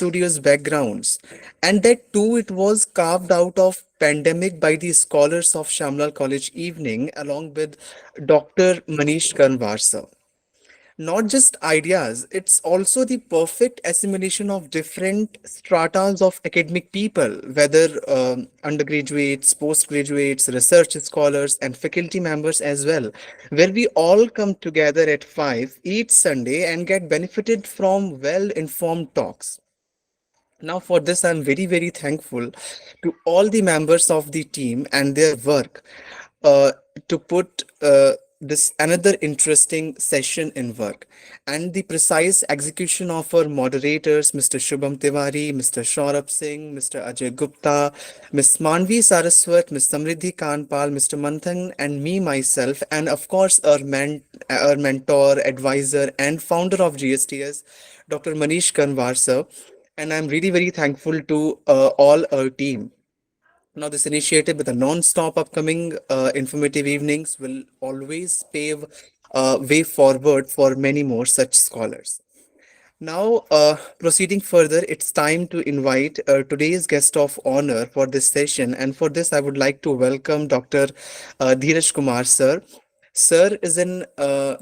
studious backgrounds. And that too, it was carved out of pandemic by the scholars of Shyam Lal College evening, along with Dr. Manish Kanwarsa. Not just ideas, it's also the perfect assimilation of different stratas of academic people, whether undergraduates, postgraduates, research scholars, and faculty members as well, where we all come together at 5 each Sunday and get benefited from well informed talks. Now, for this, I'm very, very thankful to all the members of the team and their work uh, to put this another interesting session in work. And the precise execution of our moderators, Mr. Shubham Tiwari, Mr. Shaurabh Singh, Mr. Ajay Gupta, Ms. Manvi Saraswat, Ms. Samriddhi Kanpal, Mr. Manthan, and me myself, and of course, our mentor, advisor, and founder of GSTS, Dr. Manish Kanwar, sir. And I'm really very thankful to all our team. Now, this initiative with the non-stop upcoming informative evenings will always pave way forward for many more such scholars. Now, proceeding further, it's time to invite today's guest of honor for this session. And for this, I would like to welcome Dr. Dheeraj Kumar, sir. Sir is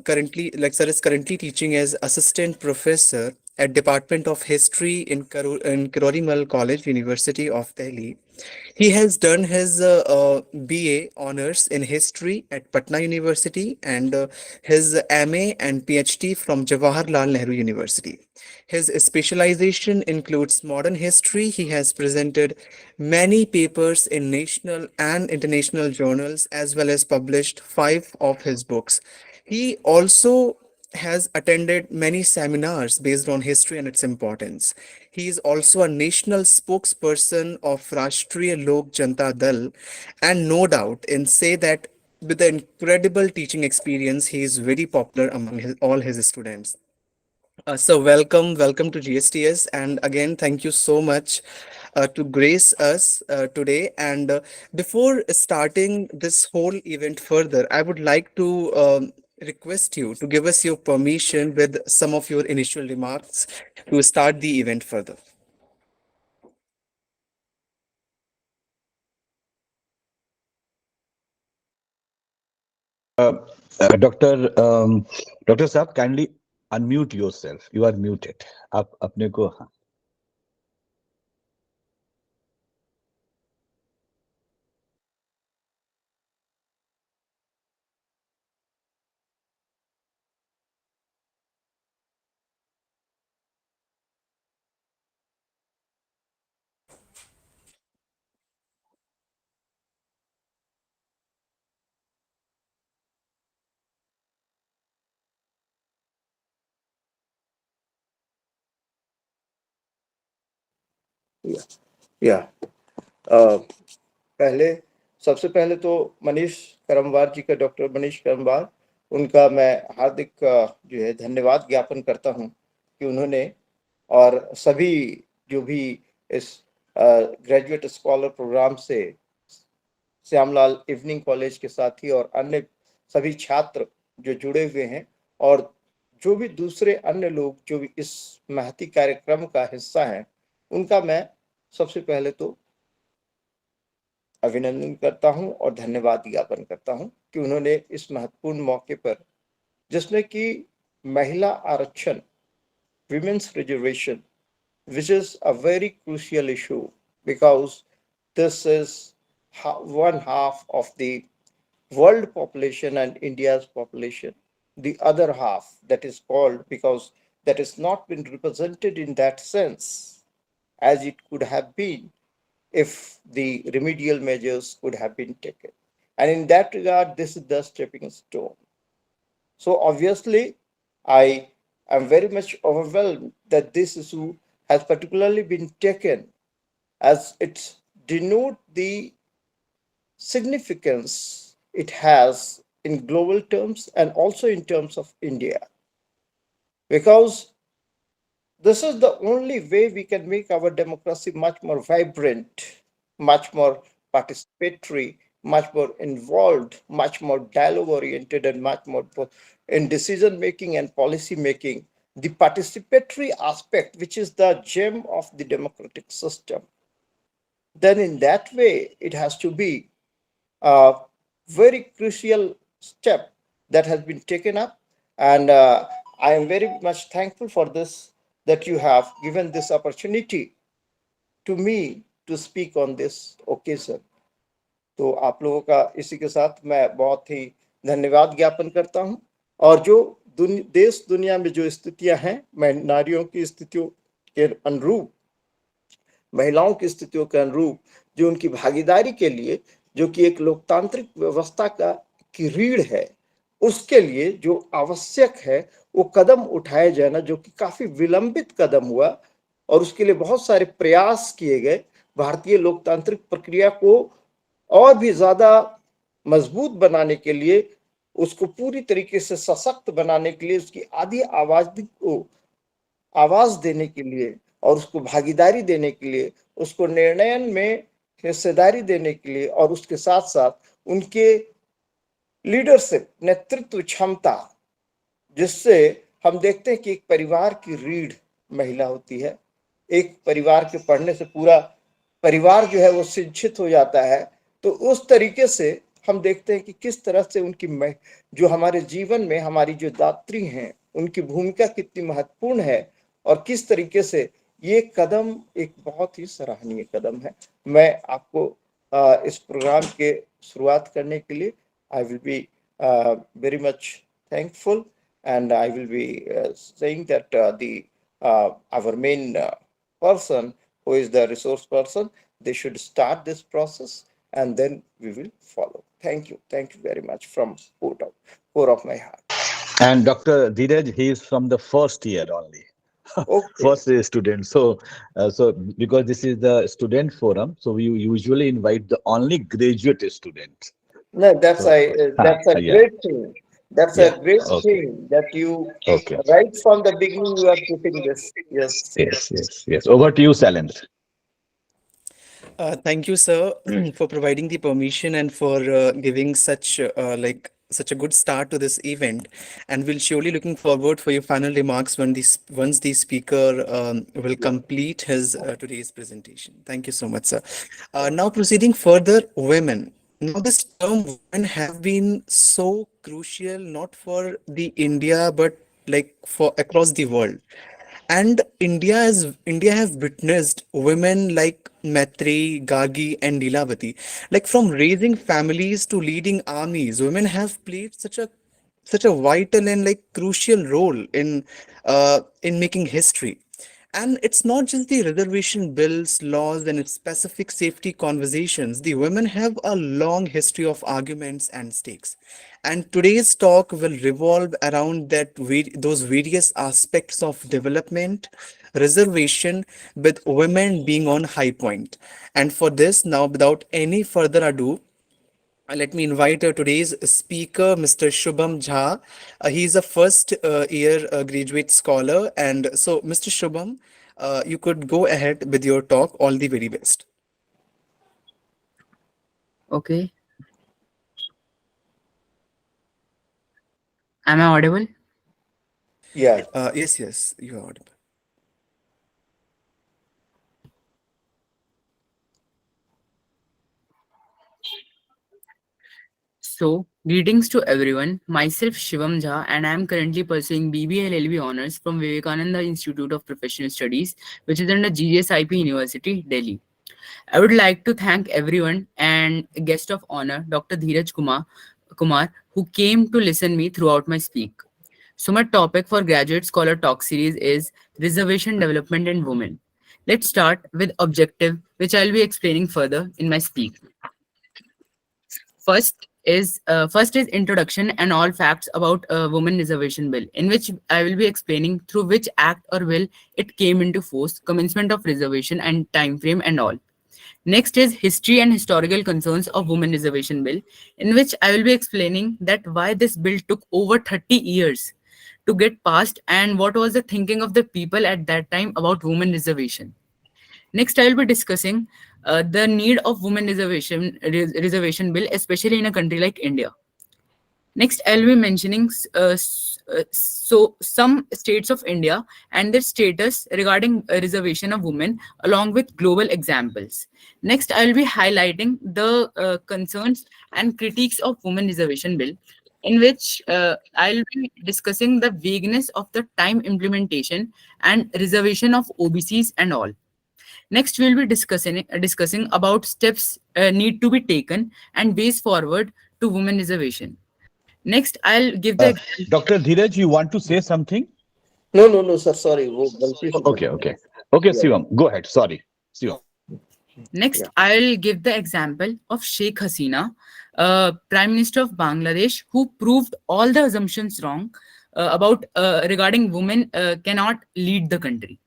currently teaching as assistant professor at Department of History in Karorimal College, University of Delhi. He has done his BA honors in history at Patna University and his MA and PhD from Jawaharlal Nehru University. His specialization includes modern history. He has presented many papers in national and international journals as well as published 5 of his books. He also has attended many seminars based on history and its importance. He is also a national spokesperson of Rashtriya Lok Janta Dal, and no doubt in say that with the incredible teaching experience, he is very popular among all his students. So welcome to GSTS, and again, thank you so much to grace us today. And before starting this whole event further, I would like to request you to give us your permission with some of your initial remarks to start the event further. Doctor doctor साहब kindly unmute yourself you are muted आप अपने को हाँ या या अ, पहले सबसे पहले तो मनीष करमवार जी का डॉक्टर मनीष करमवार उनका मैं हार्दिक जो है धन्यवाद ज्ञापन करता हूं कि उन्होंने और सभी जो भी इस ग्रेजुएट स्कॉलर प्रोग्राम से श्यामलाल इवनिंग कॉलेज के साथी और अन्य सभी छात्र जो जुड़े हुए हैं और जो भी दूसरे अन्य लोग जो भी इस महती कार्यक्रम का हिस्सा हैं उनका मैं सबसे पहले तो अभिनंदन करता हूं और धन्यवाद ज्ञापन करता हूं कि उन्होंने इस महत्वपूर्ण मौके पर जिसमें कि महिला आरक्षण women's reservation, which is a very crucial issue because this is one half of the world population and India's population. The other half that is called because that has not been represented in that sense as it could have been if the remedial measures could have been taken. And in that regard, this is the stepping stone. So obviously, I am very much overwhelmed that this issue has particularly been taken as it denotes the significance it has in global terms and also in terms of India. Because this is the only way we can make our democracy much more vibrant, much more participatory, much more involved, much more dialogue oriented, and much more in decision making and policy making the participatory aspect, which is the gem of the democratic system, then in that way it has to be a very crucial step that has been taken up. And I am very much thankful for this, that you have given this opportunity to me to speak on this occasion. तो आप लोगों का इसी के साथ मैं बहुत ही धन्यवाद ज्ञापन करता हूं। और जो देश दुनिया में जो स्थितियां हैं, मैं नारियों की स्थितियों के अनुरूप, महिलाओं की स्थितियों के अनुरूप, जो उनकी भागीदारी के लिए, जो कि एक लोकतांत्रिक व्यवस्था का की रीढ़ है, उसके लिए जो आवश्यक है वो कदम उठाए जाना, जो कि काफी विलंबित कदम हुआ और उसके लिए बहुत सारे प्रयास किए गए। भारतीय लोकतांत्रिक प्रक्रिया को और भी ज्यादा मजबूत बनाने के लिए, उसको पूरी तरीके से सशक्त बनाने के लिए, उसकी आधी आबादी को आवाज देने के लिए और उसको भागीदारी देने के लिए, उसको निर्णयन में हिस्सेदारी देने के लिए, और उसके साथ साथ उनके लीडरशिप, नेतृत्व क्षमता, जिससे हम देखते हैं कि एक परिवार की रीढ़ महिला होती है। एक परिवार के पढ़ने से पूरा परिवार जो है वो शिक्षित हो जाता है। तो उस तरीके से हम देखते हैं कि किस तरह से उनकी जो हमारे जीवन में हमारी जो दात्री हैं, उनकी भूमिका कितनी महत्वपूर्ण है, और किस तरीके से ये कदम एक बहुत ही सराहनीय कदम है। मैं आपको इस प्रोग्राम के शुरुआत करने के लिए I will be very much thankful, and I will be saying that our main person, who is the resource person, they should start this process, and then we will follow. Thank you very much from core of my heart. And Dr. Dheeraj, he is from the first year only. Okay. First year student. So because this is the student forum, so we usually invite the only graduate students. No, So, that's a yeah, great thing. That's a yeah, great okay, thing that you, okay. right from the beginning, you are putting this. Yes. Yes, yes, yes. Over to you, Salend. Thank you, sir, for providing the permission and for giving such such a good start to this event. And we'll surely looking forward for your final remarks when once the speaker will complete his today's presentation. Thank you so much, sir. Now proceeding further, women. Now this term women have been so crucial not for the India but like for across the world. And India have witnessed women like Maitri, Gagi, and Nilavati. Like from raising families to leading armies, women have played such a vital and like crucial role in making history. And it's not just the reservation bills, laws, and specific safety conversations. The women have a long history of arguments and stakes. And today's talk will revolve around those various aspects of development, reservation, with women being on high point. And for this, now without any further ado, let me invite today's speaker, Mr. Shubham Jha. He is a first year graduate scholar. And so, Mr. Shubham, you could go ahead with your talk. All the very best. Okay. Am I audible? Yeah. Yes, yes, you are audible. So, greetings to everyone. Myself Shivam Jha, and I am currently pursuing BBA LLB honors from Vivekananda Institute of Professional Studies, which is under GSIP University, Delhi. I would like to thank everyone and guest of honor, Dr. Kumar, who came to listen me throughout my speak. So my topic for Graduate Scholar Talk series is Reservation Development and Women. Let's start with objective, which I'll be explaining further in my speak. First is introduction and all facts about a women reservation bill, in which I will be explaining through which act or bill it came into force, commencement of reservation and time frame and all. Next is history and historical concerns of women reservation bill, in which I will be explaining that why this bill took over 30 years to get passed and what was the thinking of the people at that time about women reservation. Next, I will be discussing the need of women reservation bill, especially in a country like India. Next, I'll be mentioning some states of India and their status regarding reservation of women, along with global examples. Next, I'll be highlighting the concerns and critiques of women reservation bill, in which I'll be discussing the vagueness of the time implementation and reservation of OBCs and all. Next, we'll be discussing about steps need to be taken and ways forward to women reservation. Next, I'll give the Dr. Dheeraj, you want to say something? No, no, no, sir. Sorry, वो गलती से Okay, cut okay. गया. Okay, Yeah, Shivam, go ahead. Sorry. Shivam. next yeah. I'll give the example of Sheikh Hasina, Prime Minister of Bangladesh, who proved all the assumptions wrong about regarding women cannot lead the country.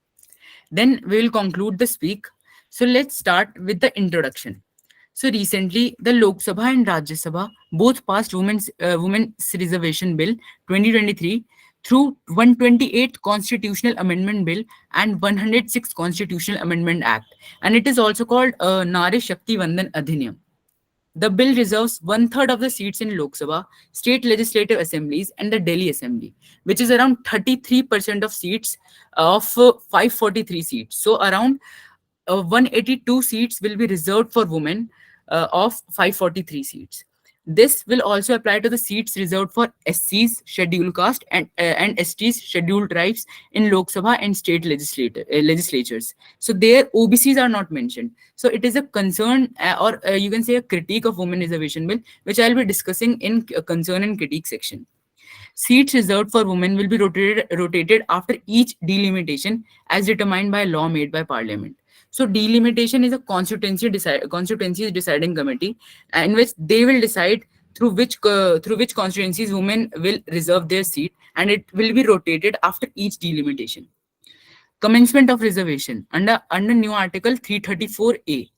Then we will conclude the speak. So let's start with the introduction. So recently, the Lok Sabha and Rajya Sabha both passed Women's Reservation Bill 2023 through 128th Constitutional Amendment Bill and 106th Constitutional Amendment Act, and it is also called Nari Shakti Vandan Adhiniyam. The bill reserves one third of the seats in Lok Sabha, state legislative assemblies, and the Delhi Assembly, which is around 33% of seats of 543 seats. So around 182 seats will be reserved for women of 543 seats. This will also apply to the seats reserved for SCs, scheduled caste, and STs, scheduled tribes, in Lok Sabha and state legislatures. So their OBCs are not mentioned. So it is a concern, or you can say a critique of women reservation bill, which I'll be discussing in concern and critique section. Seats reserved for women will be rotated after each delimitation as determined by law made by Parliament. So delimitation is a constituency deciding committee in which they will decide through which constituencies women will reserve their seat, and it will be rotated after each delimitation. Commencement of reservation under new article 334A.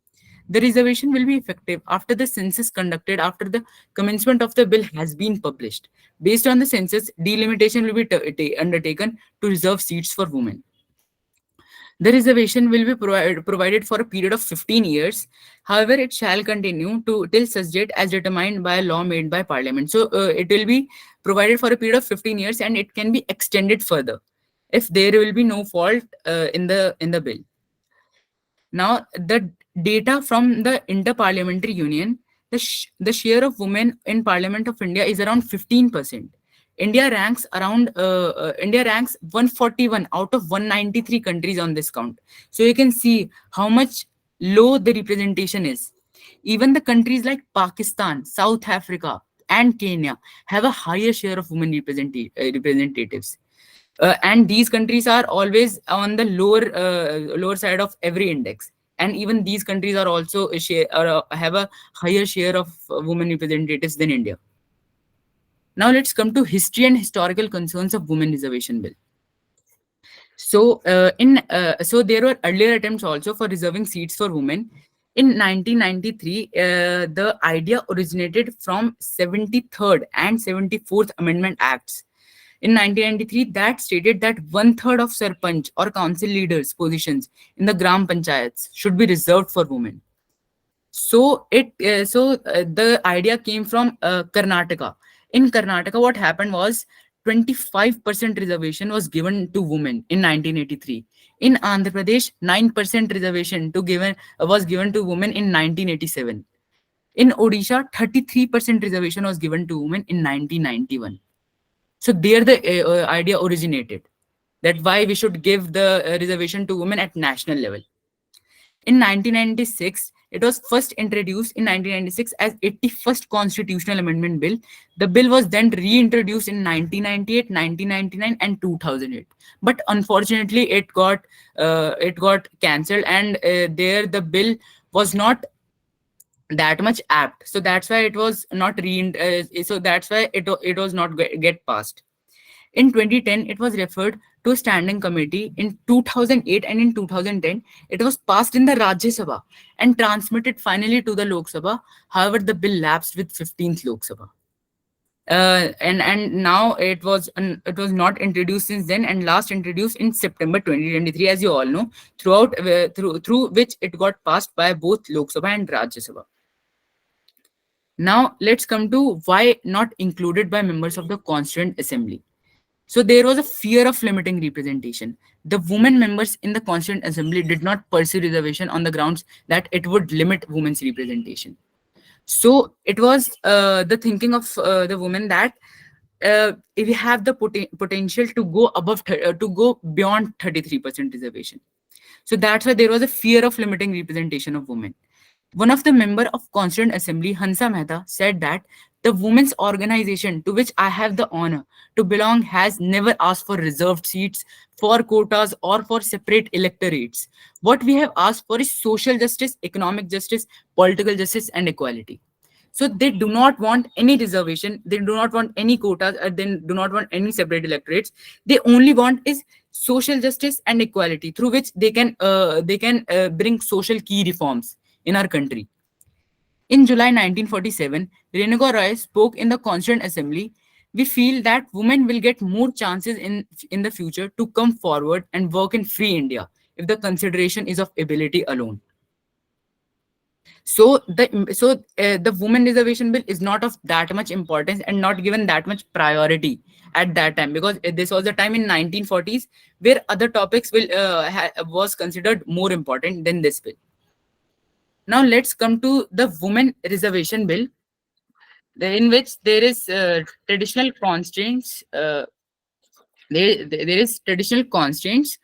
The reservation will be effective after the census conducted after the commencement of the bill has been published. Based on the census, delimitation will be undertaken to reserve seats for women. The reservation will be provided for a period of 15 years. However, it shall continue to till such date as determined by a law made by Parliament. So it will be provided for a period of 15 years, and it can be extended further if there will be no fault in the bill. Now, the data from the Inter-Parliamentary Union, the share of women in Parliament of India is around 15%. India ranks 141 out of 193 countries on this count. So you can see how much low the representation is. Even the countries like Pakistan, South Africa, and Kenya have a higher share of women representatives. And these countries are always on the lower side of every index, and even these countries are also have a higher share of women representatives than India. Now let's come to history and historical concerns of women reservation bill. So there were earlier attempts also for reserving seats for women. In 1993, the idea originated from 73rd and 74th Amendment Acts. In 1993, that stated that one third of sarpanch or council leaders' positions in the gram panchayats should be reserved for women. The idea came from Karnataka. In Karnataka, what happened was 25% reservation was given to women in 1983. In Andhra Pradesh, 9% reservation was given to women in 1987. In Odisha, 33% reservation was given to women in 1991. So there the idea originated, that why we should give the reservation to women at national level. In 1996, it was first introduced in 1996 as 81st Constitutional Amendment Bill. The bill was then reintroduced in 1998, 1999, and 2008. But unfortunately, it got cancelled, and there the bill was not that much apt. So that's why it was not so that's why it was not get passed. In 2010, it was referred to a standing committee. In 2008 and in 2010, it was passed in the Rajya Sabha and transmitted finally to the Lok Sabha. However, the bill lapsed with 15th Lok Sabha. And now it was not introduced since then, and last introduced in September 2023, as you all know, through which it got passed by both Lok Sabha and Rajya Sabha. Now let's come to why not included by members of the Constituent Assembly. So there was a fear of limiting representation. The women members in the Constituent Assembly did not pursue reservation on the grounds that it would limit women's representation. So it was the thinking of the women that if we have the potential to go to go beyond 33% reservation. So that's why there was a fear of limiting representation of women. One of the member of Constituent Assembly, Hansa Mehta, said that the women's organization to which I have the honor to belong has never asked for reserved seats, for quotas, or for separate electorates. What we have asked for is social justice, economic justice, political justice, and equality. So they do not want any reservation, they do not want any quotas, or they do not want any separate electorates. They only want is social justice and equality, through which they can bring social key reforms in our country. In July 1947, Renuka Roy spoke in the Constituent Assembly. We feel that women will get more chances in the future to come forward and work in free India if the consideration is of ability alone. So the women reservation bill is not of that much importance and not given that much priority at that time, because this was the time in 1940s where other topics was considered more important than this bill. Now let's come to the women reservation bill, in which there is traditional constraints. There is traditional constraints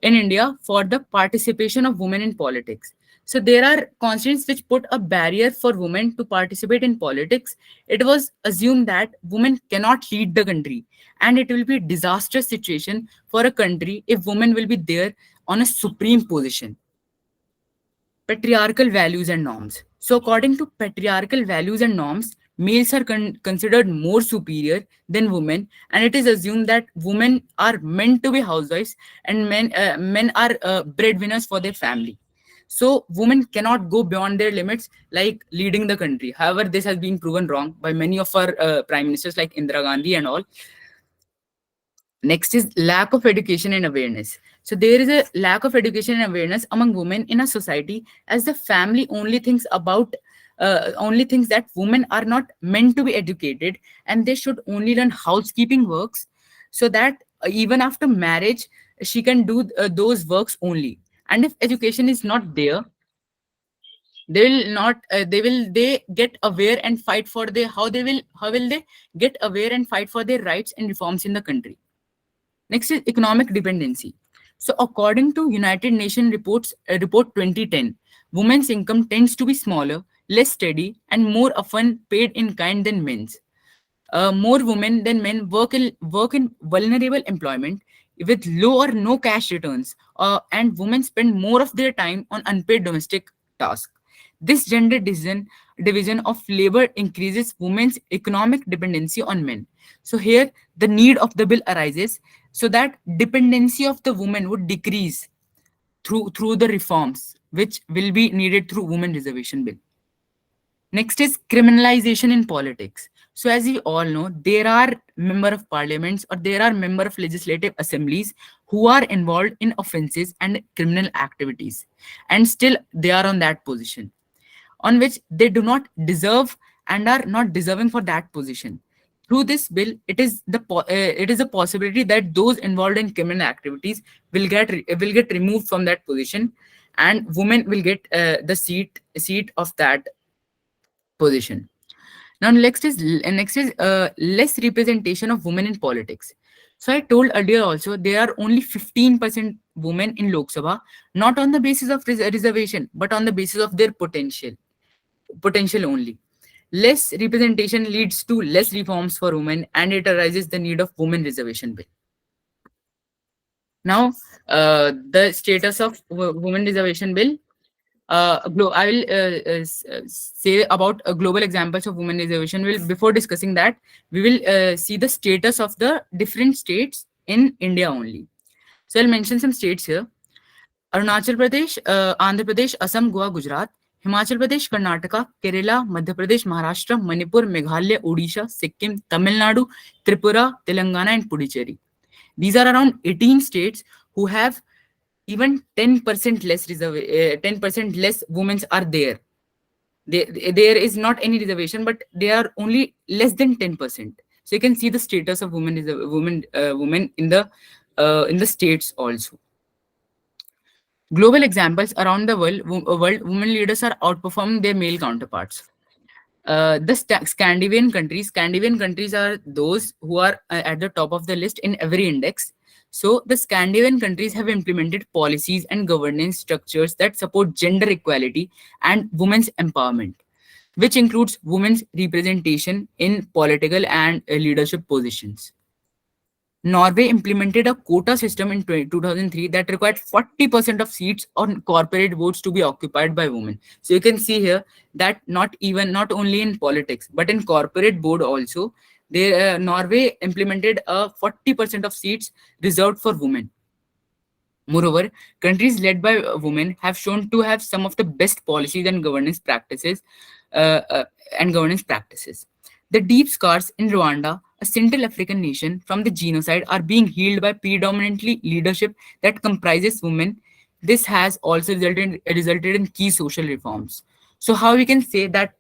in India for the participation of women in politics. So there are constraints which put a barrier for women to participate in politics. It was assumed that women cannot lead the country, and it will be a disastrous situation for a country if women will be there on a supreme position. Patriarchal values and norms. So, according to patriarchal values and norms, males are considered more superior than women, and it is assumed that women are meant to be housewives and men are breadwinners for their family. So, women cannot go beyond their limits, like leading the country. However, this has been proven wrong by many of our prime ministers, like Indira Gandhi and all. Next is lack of education and awareness. So there is a lack of education and awareness among women in a society, as the family only thinks that women are not meant to be educated and they should only learn housekeeping works, so that even after marriage she can do those works only. And if education is not there, they will not they get aware and fight for their how will they get aware and fight for their rights and reforms in the country. Next is economic dependency. So, according to United Nations report 2010, women's income tends to be smaller, less steady, and more often paid in kind than men's. More women than men work in vulnerable employment with low or no cash returns, and women spend more of their time on unpaid domestic tasks. This gender division of labor increases women's economic dependency on men. So here the need of the bill arises, so that dependency of the woman would decrease through the reforms which will be needed through women reservation bill. Next is criminalization in politics. So as we all know, there are member of parliaments or there are member of legislative assemblies who are involved in offenses and criminal activities, and still they are on that position on which they do not deserve and are not deserving for that position. Through this bill, it is a possibility that those involved in criminal activities will get removed from that position, and women will get the seat of that position. Now next is less representation of women in politics. So I told earlier also there are only 15% women in Lok Sabha, not on the basis of reservation, but on the basis of their potential only. Less representation leads to less reforms for women, and it arises the need of women reservation bill. Now, the status of women reservation bill. I will say about global examples of women reservation bill. Before discussing that, we will see the status of the different states in India only. So I'll mention some states here. Arunachal Pradesh, Andhra Pradesh, Assam, Goa, Gujarat, Himachal Pradesh, Karnataka, Kerala, Madhya Pradesh, Maharashtra, Manipur, Meghalaya, Odisha, Sikkim, Tamil Nadu, Tripura, Telangana, and Puducherry. These are around 18 states who have even 10% less 10% less women are there There is not any reservation, but they are only less than 10%. So you can see the status of women is a women in the states also. Global examples around the world, women leaders are outperforming their male counterparts. Scandinavian countries are those who are at the top of the list in every index. So the Scandinavian countries have implemented policies and governance structures that support gender equality and women's empowerment, which includes women's representation in political and leadership positions. Norway implemented a quota system in 2003 that required 40% of seats on corporate boards to be occupied by women. So you can see here that not only in politics but in corporate board also, Norway implemented a 40% of seats reserved for women. Moreover, countries led by women have shown to have some of the best policies and uh, uh, governance practices. The deep scars in Rwanda, a Central African nation, from the genocide are being healed by predominantly leadership that comprises women. This has also resulted in key social reforms. So how we can say that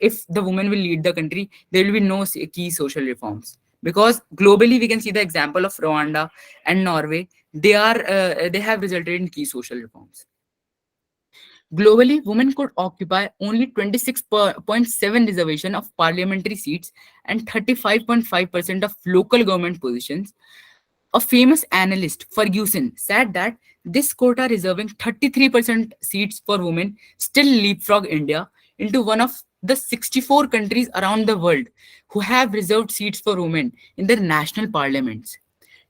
if the woman will lead the country, there will be no key social reforms, because globally we can see the example of Rwanda and Norway. They have resulted in key social reforms. Globally, women could occupy only 26.7 reservation of parliamentary seats and 35.5% of local government positions. A famous analyst, Ferguson, said that this quota reserving 33% seats for women still leapfrog India into one of the 64 countries around the world who have reserved seats for women in their national parliaments.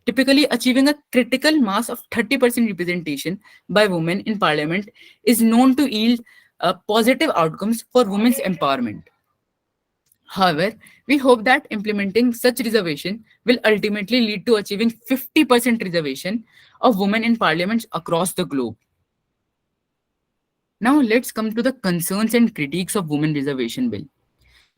Typically, achieving a critical mass of 30% representation by women in parliament is known to yield positive outcomes for women's empowerment. However, we hope that implementing such reservation will ultimately lead to achieving 50% reservation of women in parliaments across the globe. Now let's come to the concerns and critiques of women reservation bill.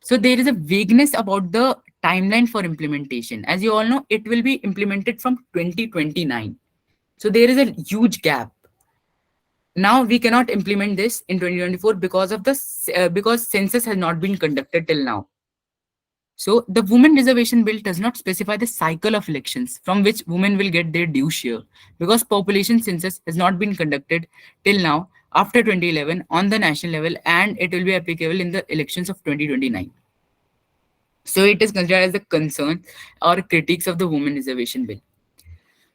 So there is a vagueness about the timeline for implementation. As you all know, it will be implemented from 2029. So there is a huge gap. Now we cannot implement this in 2024 because of because census has not been conducted till now. So the women reservation bill does not specify the cycle of elections from which women will get their due share, because population census has not been conducted till now after 2011 on the national level, and it will be applicable in the elections of 2029. So it is considered as a concern or critiques of the women reservation bill.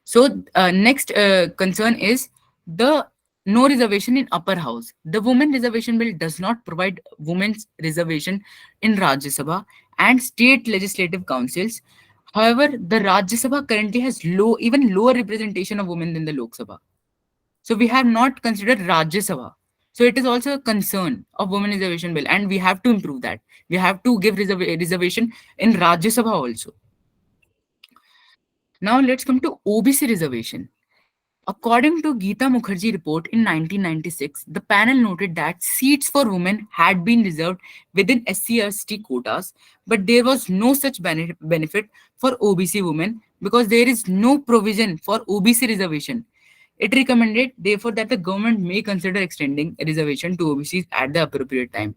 So next concern is the no reservation in upper house. The women reservation bill does not provide women's reservation in Rajya Sabha and state legislative councils. However, the Rajya Sabha currently has even lower representation of women than the Lok Sabha. So we have not considered Rajya Sabha. So it is also a concern of women reservation bill, and we have to improve that. We have to give reservation in Rajya Sabha also. Now let's come to OBC reservation. According to Geeta Mukherjee report in 1996, the panel noted that seats for women had been reserved within SC/ST quotas, but there was no such benefit for OBC women because there is no provision for OBC reservation. It recommended, therefore, that the government may consider extending reservation to OBCs at the appropriate time.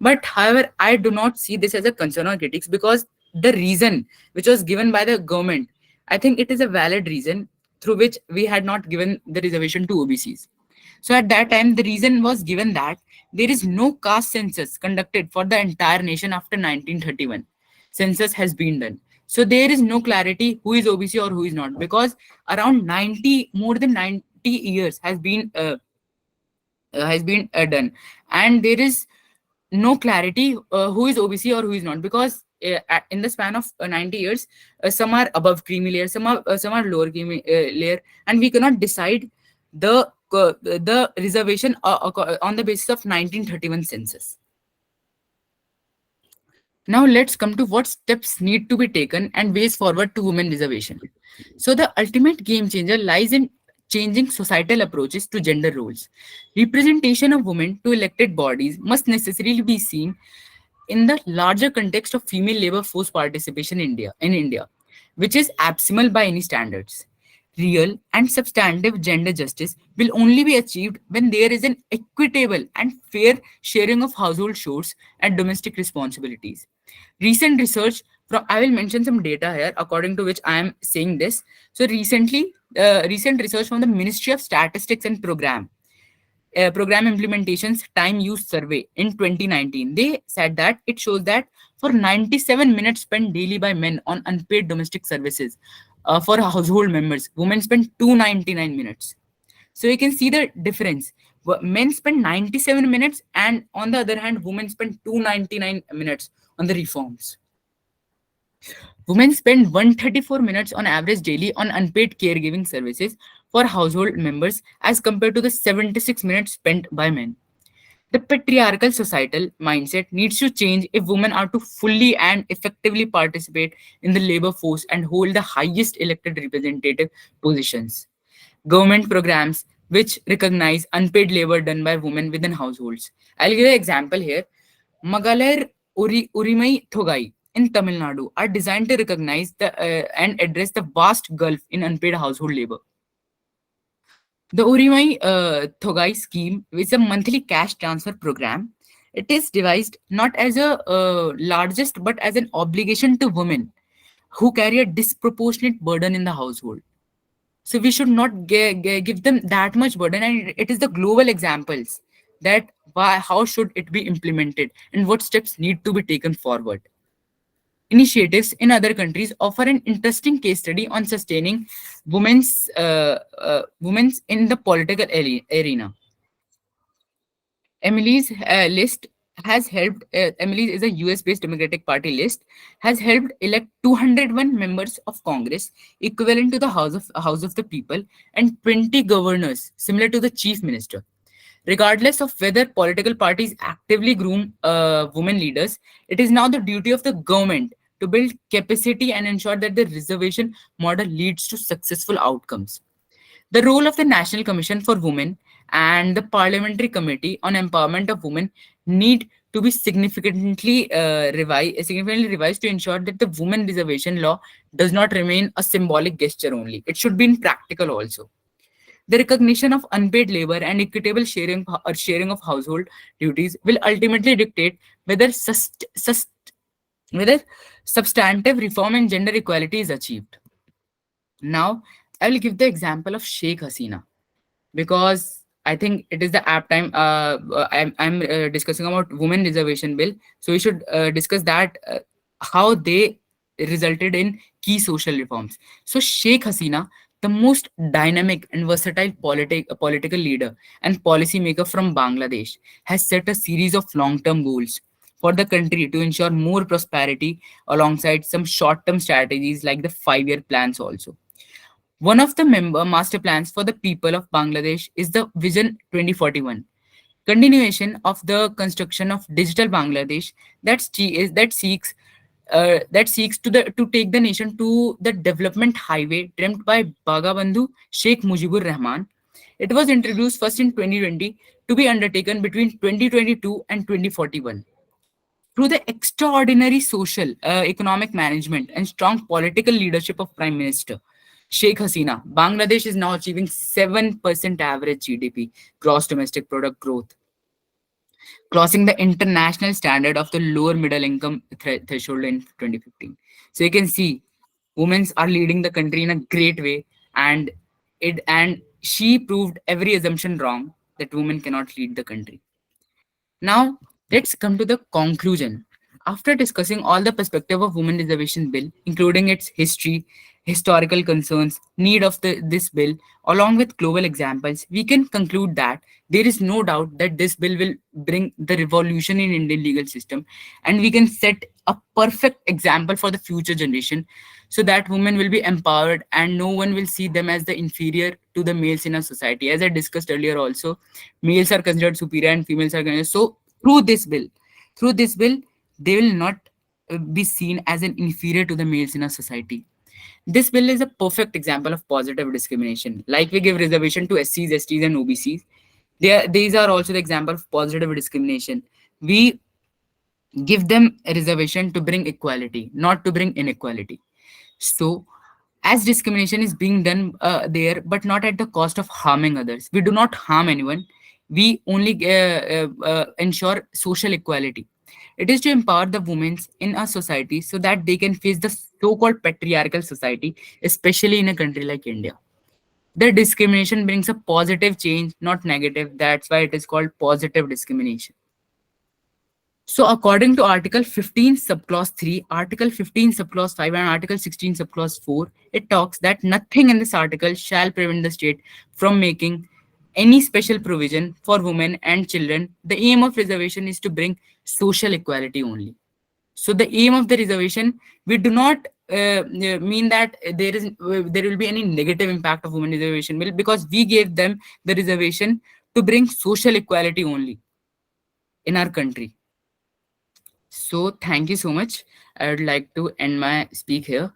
But however, I do not see this as a concern or critics, because the reason which was given by the government, I think it is a valid reason through which we had not given the reservation to OBCs. So at that time, the reason was given that there is no caste census conducted for the entire nation after 1931. Census has been done. So there is no clarity who is OBC or who is not, because around more than 90 years has been done, and there is no clarity who is OBC or who is not, because in the span of 90 years, some are above creamy layer, some are lower creamy layer, and we cannot decide the reservation on the basis of 1931 census. Now let's come to what steps need to be taken and ways forward to women reservation. So the ultimate game changer lies in changing societal approaches to gender roles. Representation of women to elected bodies must necessarily be seen in the larger context of female labor force participation in India, which is abysmal by any standards. Real and substantive gender justice will only be achieved when there is an equitable and fair sharing of household chores and domestic responsibilities. Recent research from, I will mention some data here according to which I am saying this. So recent research from the Ministry of Statistics and Program Implementations Time Use Survey in 2019. They said that it shows that for 97 minutes spent daily by men on unpaid domestic services for household members, women spend 299 minutes. So you can see the difference. Men spend 97 minutes, and on the other hand, women spend 299 minutes on the reforms. Women spend 134 minutes on average daily on unpaid caregiving services for household members as compared to the 76 minutes spent by men. The patriarchal societal mindset needs to change if women are to fully and effectively participate in the labor force and hold the highest elected representative positions. Government programs which recognize unpaid labor done by women within households. I'll give you an example here. Magalar Urimai Thogai in Tamil Nadu are designed to recognize and address the vast gulf in unpaid household labor. The Urimai Thogai scheme is a monthly cash transfer program. It is devised not as a largest but as an obligation to women who carry a disproportionate burden in the household. So we should not give them that much burden, and it is the global examples that why how should it be implemented and what steps need to be taken forward. Initiatives in other countries offer an interesting case study on sustaining women's in the political arena. Emily's list has helped. Emily's is a US-based Democratic Party list has helped elect 201 members of Congress, equivalent to the House of the People, and 20 governors, similar to the Chief Minister. Regardless of whether political parties actively groom women leaders, it is now the duty of the government to build capacity and ensure that the reservation model leads to successful outcomes. The role of the National Commission for Women and the Parliamentary Committee on Empowerment of Women need to be significantly revised to ensure that the women reservation law does not remain a symbolic gesture only. It should be in practical also. The recognition of unpaid labor and equitable sharing of household duties will ultimately dictate whether substantive reform and gender equality is achieved. Now, I will give the example of Sheikh Hasina because I think it is the apt time. I'm discussing about women reservation bill, so we should discuss that how they resulted in key social reforms. So Sheikh Hasina, the most dynamic and versatile political leader and policymaker from Bangladesh, has set a series of long-term goals for the country to ensure more prosperity alongside some short-term strategies like the five-year plans also. One of the member master plans for the people of Bangladesh is the Vision 2041, continuation of the construction of digital Bangladesh that seeks to take the nation to the development highway dreamt by Bagabandhu Sheikh Mujibur Rahman. It was introduced first in 2020 to be undertaken between 2022 and 2041. Through the extraordinary social, economic management, and strong political leadership of Prime Minister Sheikh Hasina, Bangladesh is now achieving 7% average GDP, gross domestic product growth, crossing the international standard of the lower middle income threshold in 2015. So you can see women are leading the country in a great way, and she proved every assumption wrong that women cannot lead the country. Now, let's come to the conclusion. After discussing all the perspective of women reservation bill, including its history, historical concerns, need of this bill, along with global examples, we can conclude that there is no doubt that this bill will bring the revolution in Indian legal system, and we can set a perfect example for the future generation so that women will be empowered and no one will see them as the inferior to the males in our society. As I discussed earlier also, males are considered superior and females are considered. So through this bill, they will not be seen as an inferior to the males in our society. This bill is a perfect example of positive discrimination. Like we give reservation to SCs, STs, and OBCs, these are also the example of positive discrimination. We give them a reservation to bring equality, not to bring inequality. So as discrimination is being done there, but not at the cost of harming others. We do not harm anyone. We only ensure social equality. It is to empower the women in a society so that they can face the so-called patriarchal society, especially in a country like India. The discrimination brings a positive change, not negative. That's why it is called positive discrimination. So, according to Article 15, subclause 3, Article 15, subclause 5, and Article 16, subclause 4, it talks that nothing in this article shall prevent the state from making any special provision for women and children. The aim of reservation is to bring social equality only. So, the aim of the reservation, we do not mean that there will be any negative impact of women reservation bill, because we gave them the reservation to bring social equality only in our country. So thank you so much. I would like to end my speak here.